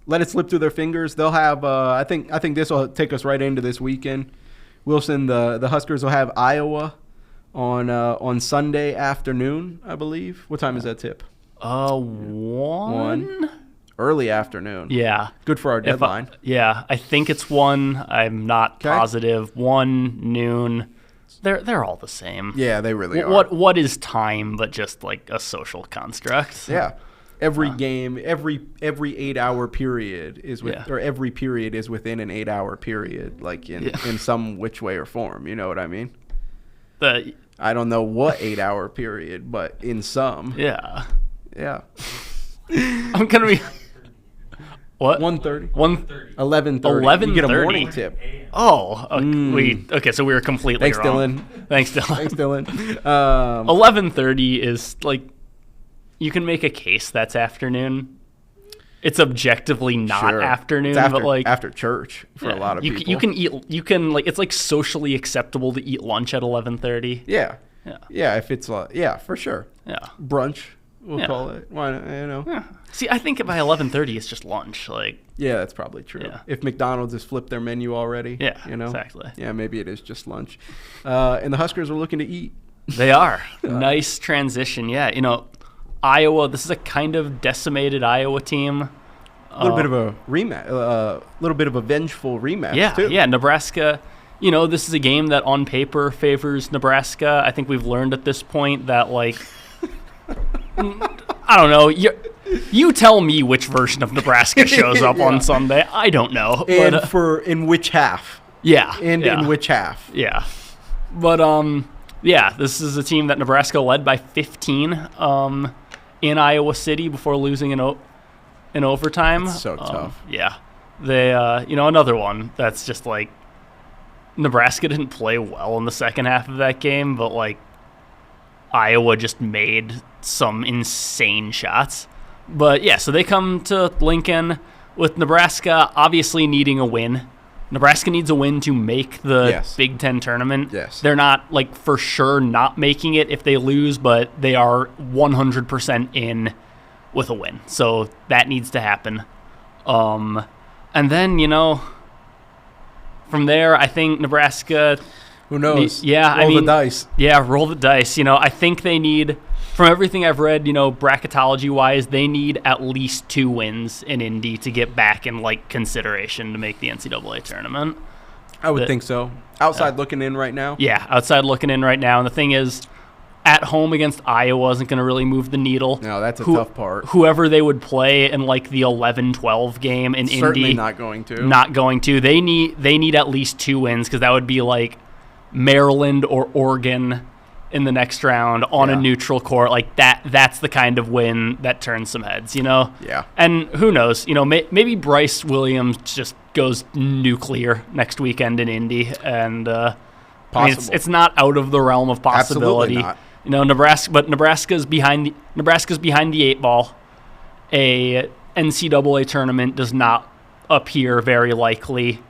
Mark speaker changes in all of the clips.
Speaker 1: let it slip through their fingers. They'll have I think this will take us right into this weekend. Wilson, the Huskers will have Iowa on Sunday afternoon, I believe. What time is that tip?
Speaker 2: 1.
Speaker 1: Early afternoon.
Speaker 2: Yeah.
Speaker 1: Good for our deadline.
Speaker 2: I think it's 1. I'm not positive. 1 noon. They're all the same.
Speaker 1: Yeah, they really are.
Speaker 2: What is time but just like a social construct?
Speaker 1: Yeah. Every game, every 8-hour period is or every period is within an 8-hour period, like in some which way or form. You know what I mean? I don't know what 8-hour period, but in some.
Speaker 2: Yeah.
Speaker 1: Yeah.
Speaker 2: I'm gonna be. What?
Speaker 1: 1:30.
Speaker 2: 1:30.
Speaker 1: 11:30. You get a morning tip.
Speaker 2: Oh, okay. So we were completely
Speaker 1: wrong.
Speaker 2: Thanks, Dylan.
Speaker 1: Thanks, Dylan.
Speaker 2: 11:30 is like, you can make a case that's afternoon. It's objectively not afternoon, but like
Speaker 1: after church for a lot of people.
Speaker 2: You can eat. You can like, it's like socially acceptable to eat lunch at 11:30.
Speaker 1: Yeah. If it's for sure.
Speaker 2: Yeah.
Speaker 1: Brunch. We'll call it. Why not, you know?
Speaker 2: Yeah. See, I think by 11:30 it's just lunch. Like.
Speaker 1: Yeah, that's probably true.
Speaker 2: Yeah.
Speaker 1: If McDonald's has flipped their menu already.
Speaker 2: Yeah.
Speaker 1: You know.
Speaker 2: Exactly.
Speaker 1: Yeah, maybe it is just lunch. And the Huskers are looking to eat.
Speaker 2: They are. Nice transition. Yeah. You know, Iowa. This is a kind of decimated Iowa team.
Speaker 1: A little bit of a rematch. A little bit of a vengeful rematch.
Speaker 2: Yeah.
Speaker 1: Too.
Speaker 2: Yeah. Nebraska. You know, this is a game that on paper favors Nebraska. I think we've learned at this point that, like, I don't know. You tell me which version of Nebraska shows up on Sunday. I don't know.
Speaker 1: And in which half?
Speaker 2: Yeah.
Speaker 1: In which half?
Speaker 2: Yeah. But this is a team that Nebraska led by 15 in Iowa City before losing in overtime.
Speaker 1: It's so tough.
Speaker 2: Yeah. They another one that's just like, Nebraska didn't play well in the second half of that game, but like Iowa just made some insane shots. But yeah, so they come to Lincoln with Nebraska obviously needing a win. Nebraska needs a win to make the Big Ten tournament.
Speaker 1: Yes.
Speaker 2: They're not like for sure not making it if they lose, but they are 100% in with a win. So that needs to happen. And then, from there, I think Nebraska...
Speaker 1: Who knows?
Speaker 2: Roll
Speaker 1: the dice.
Speaker 2: Yeah, roll the dice. I think they need, from everything I've read, bracketology-wise, they need at least 2 wins in Indy to get back in, like, consideration to make the NCAA tournament.
Speaker 1: I would think so. Outside looking in right now?
Speaker 2: Yeah, outside looking in right now. And the thing is, at home against Iowa isn't going to really move the needle.
Speaker 1: No, that's a tough part.
Speaker 2: Whoever they would play in, like, the 11-12 game in Indy.
Speaker 1: Certainly not going to.
Speaker 2: Not going to. They need at least 2 wins because that would be, like, Maryland or Oregon in the next round on a neutral court. Like that's the kind of win that turns some heads,
Speaker 1: Yeah.
Speaker 2: And who knows, maybe Bryce Williams just goes nuclear next weekend in Indy, and it's not out of the realm of possibility.
Speaker 1: Absolutely not.
Speaker 2: Nebraska's behind the 8 ball. A NCAA tournament does not appear very likely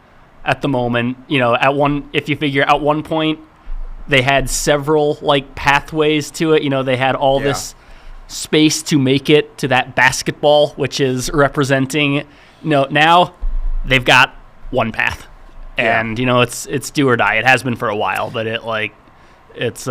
Speaker 2: at the moment. If you figure at one point they had several like pathways to it, they had all this space to make it to that basketball, which is representing, now they've got one path, and it's do or die. It has been for a while, but it's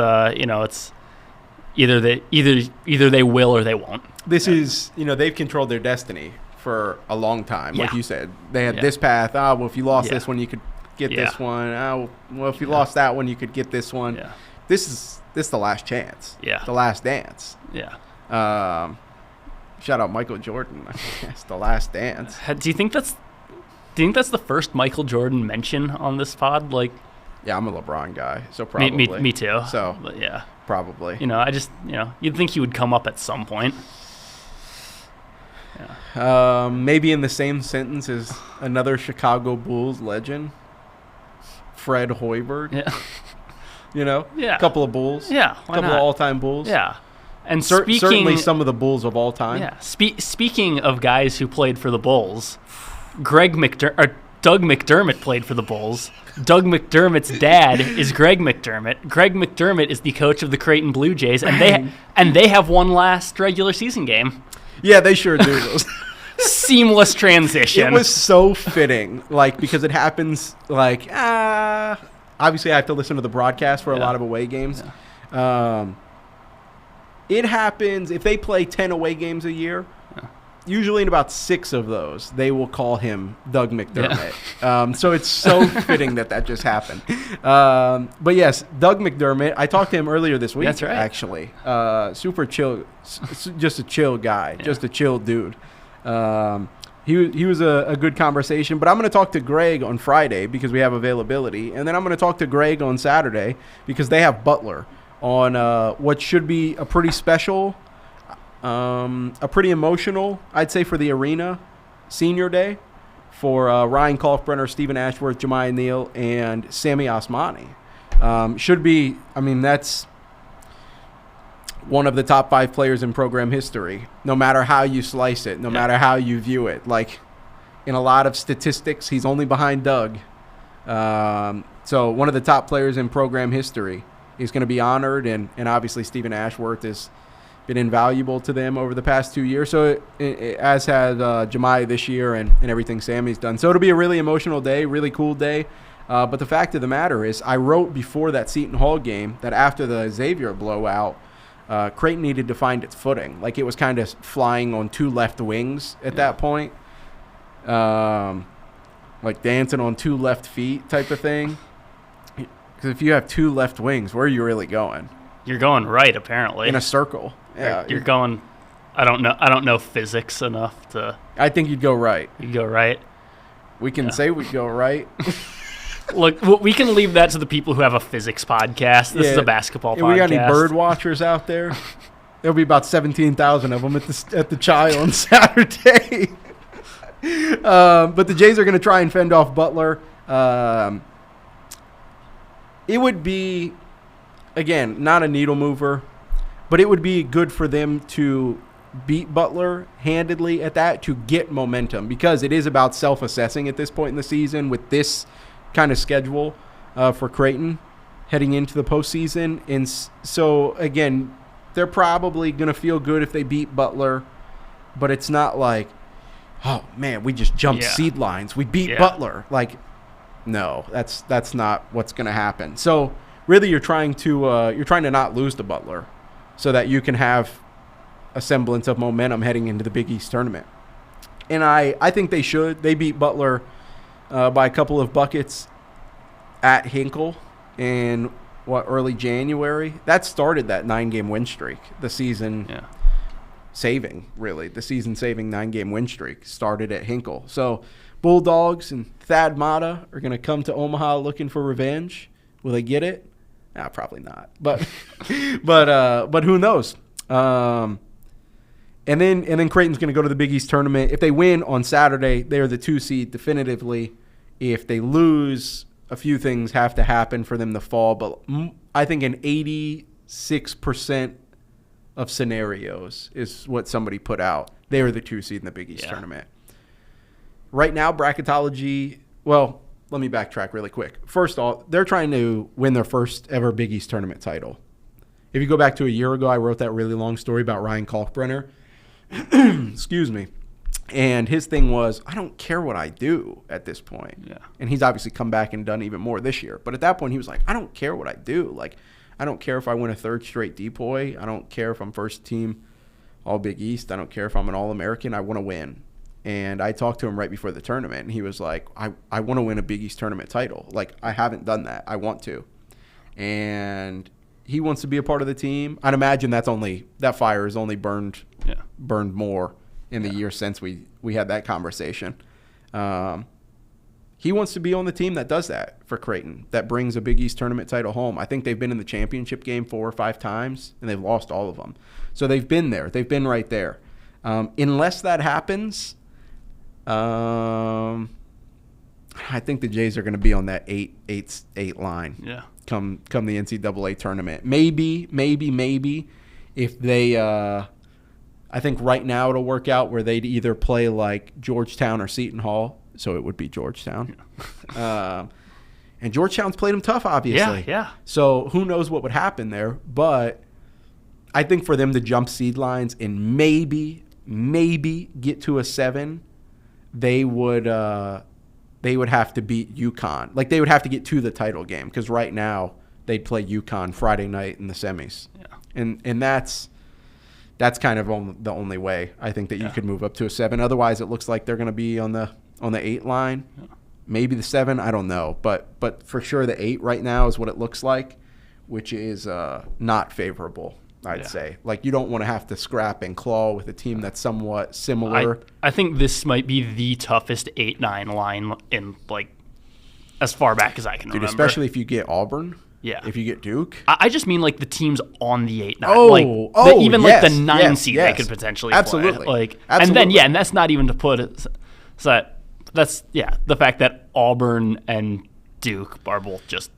Speaker 2: either they will or they won't.
Speaker 1: This is, they've controlled their destiny for a long time. Like you said, they had this path. If you lost this one, you could get this one. If you lost that one, you could get this one.
Speaker 2: Yeah.
Speaker 1: This is the last chance.
Speaker 2: Yeah.
Speaker 1: The last dance.
Speaker 2: Yeah.
Speaker 1: Shout out Michael Jordan. It's the last dance.
Speaker 2: Do you think that's the first Michael Jordan mention on this pod? Like,
Speaker 1: yeah, I'm a LeBron guy, so probably.
Speaker 2: Me too.
Speaker 1: So,
Speaker 2: but yeah,
Speaker 1: probably.
Speaker 2: I just, you'd think he would come up at some point.
Speaker 1: Yeah. Maybe in the same sentence as another Chicago Bulls legend, Fred Hoiberg.
Speaker 2: Yeah.
Speaker 1: A couple of Bulls.
Speaker 2: Yeah,
Speaker 1: a couple of all-time Bulls.
Speaker 2: Yeah. And
Speaker 1: certainly some of the Bulls of all time.
Speaker 2: Yeah. Speaking of guys who played for the Bulls, Doug McDermott played for the Bulls. Doug McDermott's dad is Greg McDermott. Greg McDermott is the coach of the Creighton Blue Jays, and they have one last regular season game.
Speaker 1: Yeah, they sure do.
Speaker 2: seamless transition.
Speaker 1: It was so fitting, like, because it happens, like, obviously I have to listen to the broadcast for a lot of away games. Yeah. It happens, if they play 10 away games a year, usually in about 6 of those, they will call him Doug McDermott. Yeah. So it's so fitting that just happened. But yes, Doug McDermott, I talked to him earlier this week.
Speaker 2: That's right.
Speaker 1: Actually. Super chill, just a chill guy, just a chill dude. He was a good conversation, but I'm going to talk to Greg on Friday because we have availability, and then I'm going to talk to Greg on Saturday because they have Butler on what should be a pretty special, a pretty emotional, I'd say, for the arena senior day for Ryan Kalkbrenner, Stephen Ashworth, Jemiah Neal, and Sami Osmani. Should be, I mean, that's one of the top 5 players in program history, no matter how you slice it, no matter how you view it. Like, in a lot of statistics, he's only behind Doug. So one of the top players in program history. He's going to be honored, and obviously Stephen Ashworth has been invaluable to them over the past 2 years. So as has Jemiah this year and everything Sammy's done. So it'll be a really emotional day, really cool day. But the fact of the matter is I wrote before that Seton Hall game that after the Xavier blowout, Creighton needed to find its footing. Like, it was kind of flying on 2 left wings at that point. Like dancing on 2 left feet type of thing. Because if you have 2 left wings, where are you really going?
Speaker 2: You're going right, apparently.
Speaker 1: In a circle. Yeah.
Speaker 2: You're going, I don't know physics enough to.
Speaker 1: I think you'd go right.
Speaker 2: You'd go right.
Speaker 1: We can say we'd go right.
Speaker 2: Look, we can leave that to the people who have a physics podcast. This is a basketball podcast.
Speaker 1: We got any bird watchers out there? There'll be about 17,000 of them at the Chi on Saturday. But the Jays are going to try and fend off Butler. It would be, again, not a needle mover, but it would be good for them to beat Butler handedly at that to get momentum, because it is about self-assessing at this point in the season with this kind of schedule for Creighton heading into the postseason. And so, again, they're probably going to feel good if they beat Butler, but it's not like, oh, man, we just jumped seed lines. We beat Butler. Like, no, that's not what's going to happen. So, really, you're trying to not lose to Butler so that you can have a semblance of momentum heading into the Big East tournament. And I think they should. They beat Butler by a couple of buckets at Hinkle in early January. That started that 9-game win streak. The season saving 9-game win streak started at Hinkle. So Bulldogs and Thad Matta are going to come to Omaha looking for revenge. Will they get it? Nah, probably not. But but who knows? And then Creighton's going to go to the Big East tournament. If they win on Saturday, they're the 2 seed definitively. If they lose, a few things have to happen for them to fall. But I think an 86% of scenarios is what somebody put out. They are the 2 seed in the Big East tournament. Right now, bracketology, well, let me backtrack really quick. First off, they're trying to win their first ever Big East tournament title. If you go back to a year ago, I wrote that really long story about Ryan Kalkbrenner. Excuse me. And his thing was, I don't care what I do at this point. Yeah. And he's obviously come back and done even more this year. But at that point, he was like, I don't care what I do. Like, I don't care if I win a 3rd straight DPOY. I don't care if I'm first team All Big East. I don't care if I'm an All-American. I want to win. And I talked to him right before the tournament, and he was like, I want to win a Big East tournament title. Like, I haven't done that. I want to. And he wants to be a part of the team. I'd imagine that fire is only burned more in the year since we had that conversation. He wants to be on the team that does that for Creighton, that brings a Big East tournament title home. I think they've been in the championship game 4 or 5 times, and they've lost all of them. So they've been there. They've been right there. Unless that happens, I think the Jays are going to be on that 8 line. Yeah. Come the NCAA tournament. Maybe if they I think right now it'll work out where they'd either play like Georgetown or Seton Hall, so it would be Georgetown. Yeah. And Georgetown's played them tough, obviously. Yeah. So who knows what would happen there, but I think for them to jump seed lines and maybe maybe get to a 7, they would have to beat UConn. Like, they would have to get to the title game, because right now they'd play UConn Friday night in the semis. Yeah. And that's kind of the only way I think that you could move up to a 7. Otherwise, it looks like they're going to be on the 8 line. Yeah. Maybe the 7, I don't know. But for sure the 8 right now is what it looks like, which is not favorable, I'd say. Like, you don't want to have to scrap and claw with a team that's somewhat similar.
Speaker 2: I think this might be the toughest 8-9 line in, like, as far back as I can remember.
Speaker 1: Especially if you get Auburn.
Speaker 2: Yeah.
Speaker 1: If you get Duke.
Speaker 2: I just mean, like, the teams on the 8-9. Even like the 9 seed they could potentially
Speaker 1: play.
Speaker 2: Like, absolutely. And that's not even to put it. So that's the fact that Auburn and Duke are both just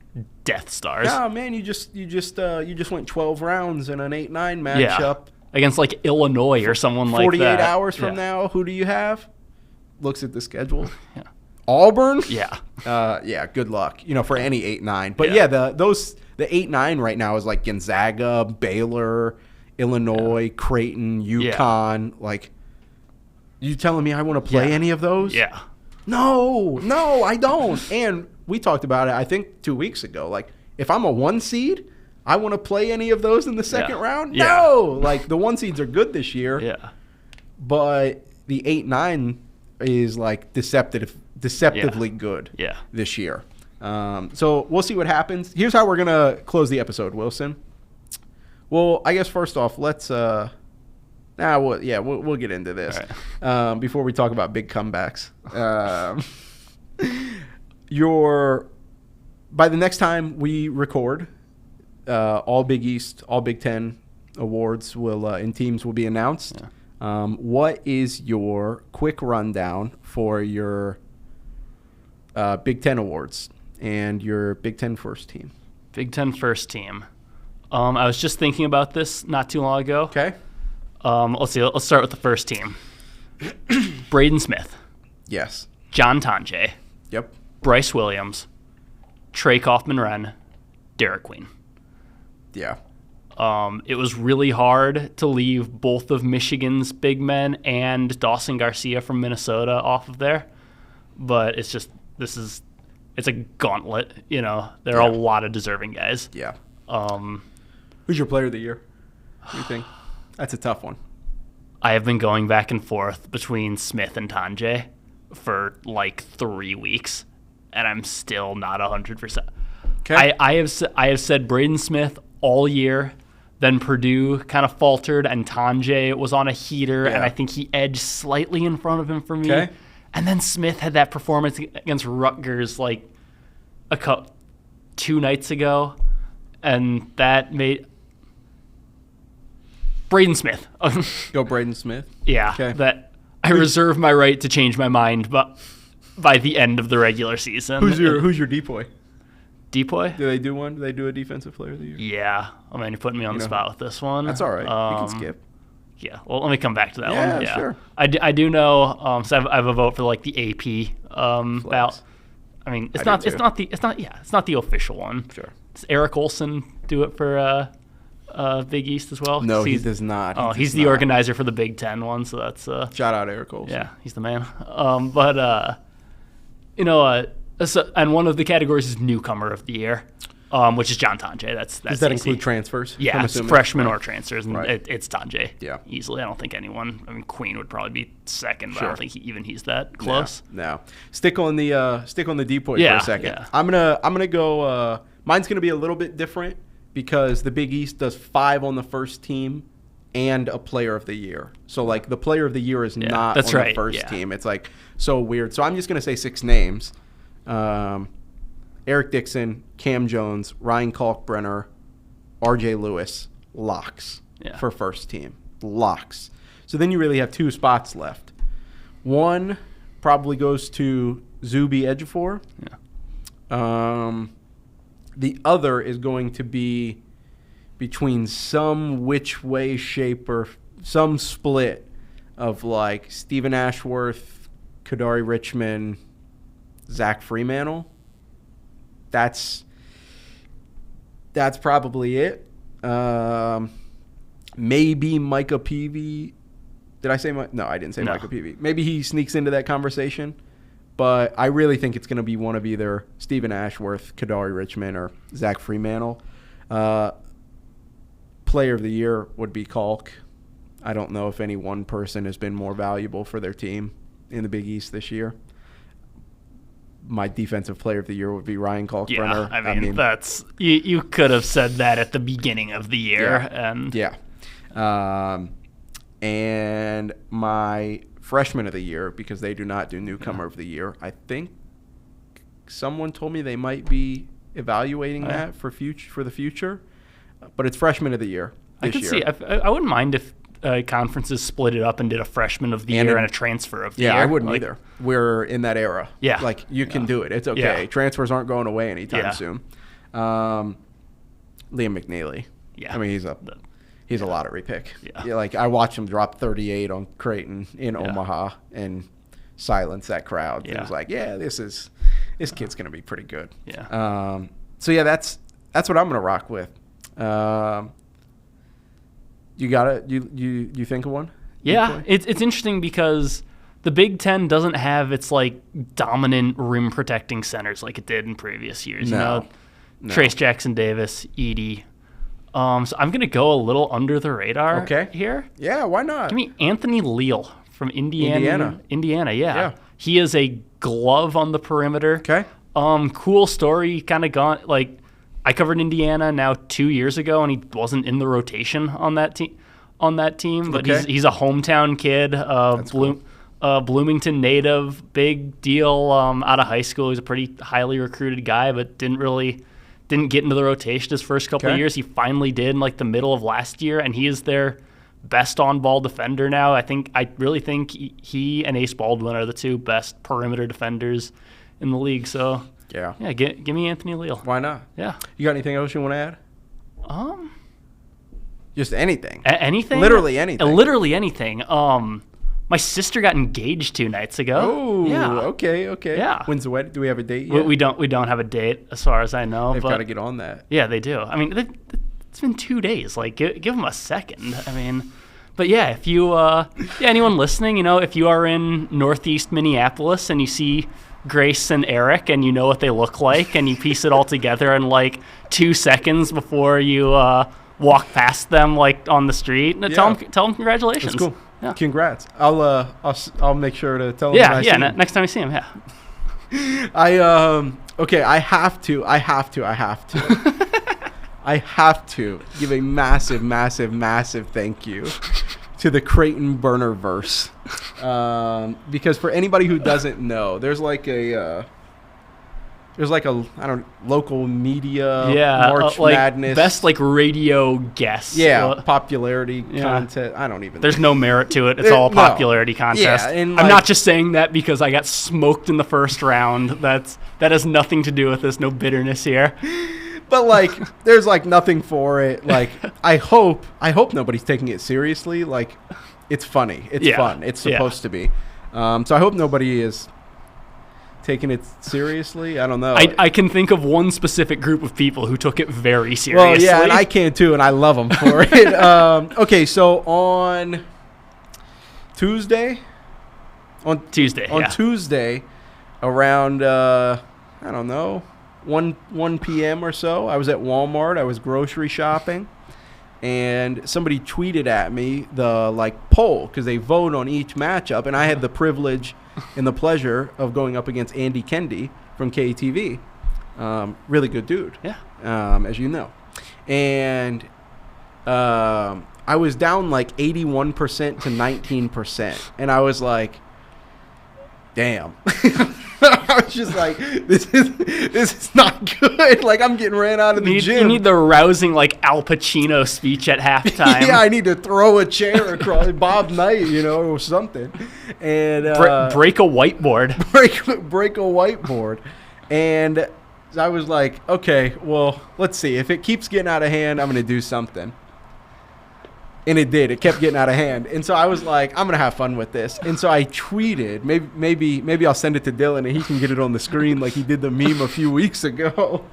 Speaker 2: Death Stars.
Speaker 1: No, man, you just went 12 rounds in an 8-9 matchup
Speaker 2: against like Illinois or someone like that.
Speaker 1: 48 hours from now, who do you have? Looks at the schedule. Yeah. Auburn?
Speaker 2: Yeah.
Speaker 1: Good luck. For any 8-9. But the 8-9 right now is like Gonzaga, Baylor, Illinois, Creighton, UConn. Yeah. Like, you telling me I want to play any of those?
Speaker 2: Yeah.
Speaker 1: No, I don't. And we talked about it, I think, 2 weeks ago. Like, if I'm a 1 seed, I want to play any of those in the second round?
Speaker 2: Yeah.
Speaker 1: No! Like, the 1 seeds are good this year.
Speaker 2: Yeah.
Speaker 1: But the 8-9 is, like, deceptively good this year. So we'll see what happens. Here's how we're going to close the episode, Wilson. Well, I guess first off, let's we'll get into this before we talk about big comebacks. By the next time we record, all Big East, all Big Ten awards and teams will be announced. Yeah. What is your quick rundown for your Big Ten awards and your Big Ten first team?
Speaker 2: Big Ten first team. I was just thinking about this not too long ago.
Speaker 1: Okay.
Speaker 2: Let's see. Let's start with the first team. Braden Smith.
Speaker 1: Yes.
Speaker 2: John Tonje.
Speaker 1: Yep.
Speaker 2: Bryce Williams. Trey Kaufman-Renn. Derek Queen.
Speaker 1: Yeah.
Speaker 2: It was really hard to leave both of Michigan's big men and Dawson Garcia from Minnesota off of there. But it's just, it's a gauntlet, There are a lot of deserving guys.
Speaker 1: Yeah. Who's your player of the year? What do you think? That's a tough one.
Speaker 2: I have been going back and forth between Smith and Tonje for like 3 weeks, and I'm still not 100%. Okay. I have said Braden Smith all year. Then Purdue kind of faltered, and Tonje was on a heater, and I think he edged slightly in front of him for me. Okay. And then Smith had that performance against Rutgers like 2 nights ago, and that made Braden Smith.
Speaker 1: Go Braden Smith?
Speaker 2: Yeah. Okay. That I reserve my right to change my mind, but by the end of the regular season.
Speaker 1: Who's your depoy?
Speaker 2: Depoy?
Speaker 1: Do they do one? Do they do a defensive player of the year?
Speaker 2: Yeah. I mean, you're putting me on the spot with this one.
Speaker 1: That's all right. You can skip.
Speaker 2: Yeah. Well, let me come back to that one.
Speaker 1: Yeah, sure.
Speaker 2: I do know. So I have a vote for like the AP ballot. I mean, it's not the official one.
Speaker 1: Sure.
Speaker 2: Does Eric Olson do it for Big East as well?
Speaker 1: No, he does not.
Speaker 2: He's the organizer for the Big Ten one, so that's
Speaker 1: shout out Eric Olson.
Speaker 2: Yeah, he's the man. And one of the categories is newcomer of the year, which is John Tonje. That's
Speaker 1: does that include transfers?
Speaker 2: Yeah, it's freshmen or transfers, and
Speaker 1: right.
Speaker 2: It's Tonje.
Speaker 1: Yeah,
Speaker 2: easily. I don't think anyone. I mean, Queen would probably be second, but I don't think he's that close.
Speaker 1: No. Stick on the depoy for a second. Yeah. I'm gonna go. Mine's gonna be a little bit different because the Big East does 5 on the first team and a player of the year. So like the player of the year is not on the first team. It's like so weird. So I'm just gonna say 6 names. Eric Dixon, Cam Jones, Ryan Kalkbrenner, RJ Lewis, locks for first team. Locks. So then you really have 2 spots left. One probably goes to Zuby Ejiofor. Yeah. The other is going to be between some which way, shape, or some split of like Stephen Ashworth, Kadari Richmond, Zach Freemantle. That's probably it. Maybe Micah Peavy. Did I say No, I didn't say Michael Peavy. Maybe he sneaks into that conversation, but I really think it's going to be one of either Stephen Ashworth, Kadari Richmond, or Zach Fremantle. Player of the year would be Kalk. I don't know if any one person has been more valuable for their team in the Big East this year. My defensive player of the year would be Ryan Kalkbrenner.
Speaker 2: Yeah, I mean that's you could have said that at the beginning of the year.
Speaker 1: And my freshman of the year, because they do not do newcomer of the year, I think someone told me they might be evaluating that for the future, but it's freshman of the year this year.
Speaker 2: I could see. I wouldn't mind if conferences split it up and did a freshman of the year and a transfer of the year.
Speaker 1: Yeah, I wouldn't either. We're in that era.
Speaker 2: Yeah.
Speaker 1: Like, you can do it. It's okay. Yeah. Transfers aren't going away anytime soon. Liam McNeely.
Speaker 2: Yeah.
Speaker 1: I mean, he's a lottery pick. Yeah. Like, I watched him drop 38 on Creighton in Omaha and silence that crowd. Yeah. It was like, this kid's going to be pretty good.
Speaker 2: Yeah.
Speaker 1: So, that's what I'm going to rock with. You got it? You think of one?
Speaker 2: Yeah, it's interesting because the Big Ten doesn't have its like dominant rim protecting centers like it did in previous years.
Speaker 1: No.
Speaker 2: Trace Jackson Davis, Edey. So I'm gonna go a little under the radar here.
Speaker 1: Yeah, why not?
Speaker 2: Give me Anthony Leal from Indiana. Yeah. He is a glove on the perimeter.
Speaker 1: Okay.
Speaker 2: Cool story. Kind of gone like. I covered Indiana now 2 years ago, and he wasn't in the rotation on that team. But he's a hometown kid, Bloomington native, big deal out of high school. He's a pretty highly recruited guy, but didn't get into the rotation his first couple of years. He finally did in like the middle of last year, and he is their best on-ball defender now. I really think he and Ace Baldwin are the two best perimeter defenders in the league. So.
Speaker 1: Yeah.
Speaker 2: Give me Anthony Leal.
Speaker 1: Why not?
Speaker 2: Yeah.
Speaker 1: You got anything else you want to add? Just anything.
Speaker 2: Anything?
Speaker 1: Literally anything.
Speaker 2: Literally anything. My sister got engaged 2 nights ago.
Speaker 1: Oh,
Speaker 2: yeah.
Speaker 1: Okay.
Speaker 2: Yeah.
Speaker 1: When's the wedding? Do we have a date yet?
Speaker 2: We don't have a date as far as I know.
Speaker 1: They've got to get on that.
Speaker 2: Yeah, they do. I mean, it's been 2 days. Like, give them a second. I mean, but yeah, if you, anyone listening, if you are in Northeast Minneapolis and you see Grace and Eric and you know what they look like and you piece it all together in like 2 seconds before you walk past them like on the street, tell them congratulations.
Speaker 1: That's cool.
Speaker 2: Yeah.
Speaker 1: Congrats. I'll make sure to tell them.
Speaker 2: Next time we see him. Yeah.
Speaker 1: I have to I have to give a massive thank you to the Creighton Burnerverse, because for anybody who doesn't know, there's like a local media March Madness
Speaker 2: best like radio guess
Speaker 1: popularity contest. I don't even.
Speaker 2: There's no merit to it. It's all a popularity contest.
Speaker 1: Yeah, and
Speaker 2: I'm not just saying that because I got smoked in the first round. That has nothing to do with this. No bitterness here.
Speaker 1: But like, there's like nothing for it. Like, I hope nobody's taking it seriously. Like, it's funny. It's fun. It's supposed to be. So I hope nobody is taking it seriously. I don't know.
Speaker 2: I can think of one specific group of people who took it very seriously.
Speaker 1: Well, yeah, and I can too, and I love them for it. Okay, so on Tuesday, around I don't know. 1 p.m. or so, I was at Walmart. I was grocery shopping, and somebody tweeted at me the poll because they vote on each matchup, and I had the privilege and the pleasure of going up against Andy Kendi from KTV. Really good dude, as you know. And I was down 81% to 19%, and I was like, damn. I was just like, this is not good. Like, I'm getting ran out of the gym.
Speaker 2: You need the rousing Al Pacino speech at halftime.
Speaker 1: Yeah, I need to throw a chair across Bob Knight, or something, and
Speaker 2: break a whiteboard.
Speaker 1: Break a whiteboard, and I was like, okay, well, let's see. If it keeps getting out of hand, I'm gonna do something. And it did. It kept getting out of hand. And so I was like, I'm going to have fun with this. And so I tweeted, maybe I'll send it to Dylan and he can get it on the screen like he did the meme a few weeks ago.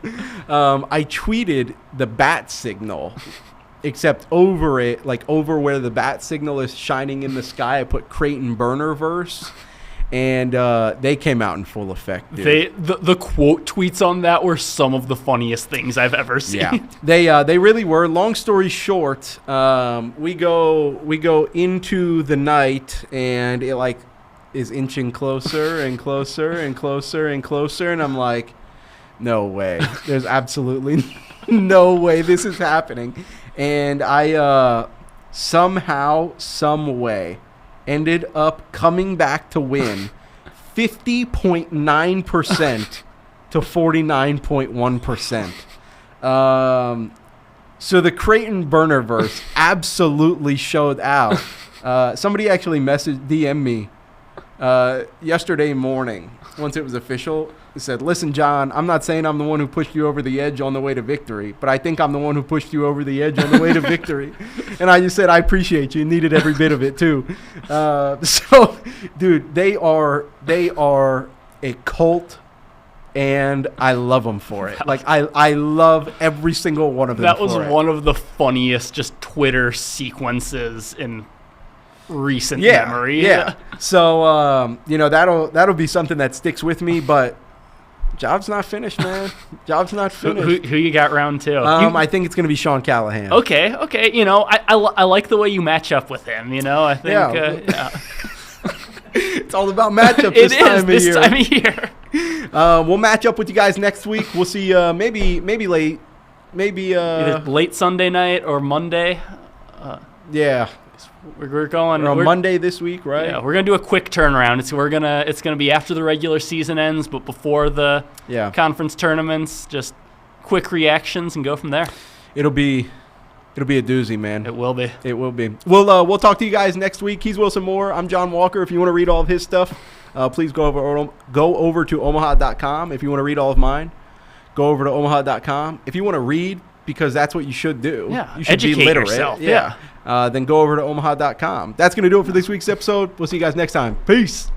Speaker 1: I tweeted the bat signal except over it, like over where the bat signal is shining in the sky, I put Creighton Burner Verse. And they came out in full effect, dude.
Speaker 2: The quote tweets on that were some of the funniest things I've ever seen.
Speaker 1: Yeah, they really were. Long story short, we go into the night, and it like is inching closer and closer and closer and closer, and I'm like, no way. There's absolutely no way this is happening. And I somehow, some way, ended up coming back to win 50.9% to 49.1%. So the Creighton Burnerverse absolutely showed out. Somebody actually DM'd me yesterday morning once it was official. He said, listen, John, I'm not saying I'm the one who pushed you over the edge on the way to victory, but I think I'm the one who pushed you over the edge on the way to victory. And I just said, I appreciate you. Needed every bit of it, too. So, dude, they are a cult, and I love them for it. Like, I love every single one of them.
Speaker 2: That was one of the funniest just Twitter sequences in recent memory.
Speaker 1: Yeah. So, that'll be something that sticks with me, but job's not finished, man. Job's not finished.
Speaker 2: Who you got round two?
Speaker 1: I think it's going to be Sean Callahan.
Speaker 2: Okay. I like the way you match up with him. I think.
Speaker 1: It's all about matchups this time of year. We'll match up with you guys next week. We'll see. Maybe late. Maybe
Speaker 2: either late Sunday night or Monday.
Speaker 1: Yeah.
Speaker 2: We're going
Speaker 1: on Monday this week, right?
Speaker 2: Yeah, we're gonna do a quick turnaround. It's gonna be after the regular season ends, but before the conference tournaments. Just quick reactions and go from there.
Speaker 1: It'll be a doozy, man.
Speaker 2: It will be.
Speaker 1: It will be. We'll talk to you guys next week. He's Wilson Moore. I'm John Walker. If you want to read all of his stuff, please go over to omaha.com. If you want to read all of mine, go over to omaha.com. If you want to read, because that's what you should do.
Speaker 2: Yeah,
Speaker 1: you should
Speaker 2: educate
Speaker 1: be literate.
Speaker 2: Yourself.
Speaker 1: Then go over to omaha.com. That's going to do it for this week's episode. We'll see you guys next time. Peace.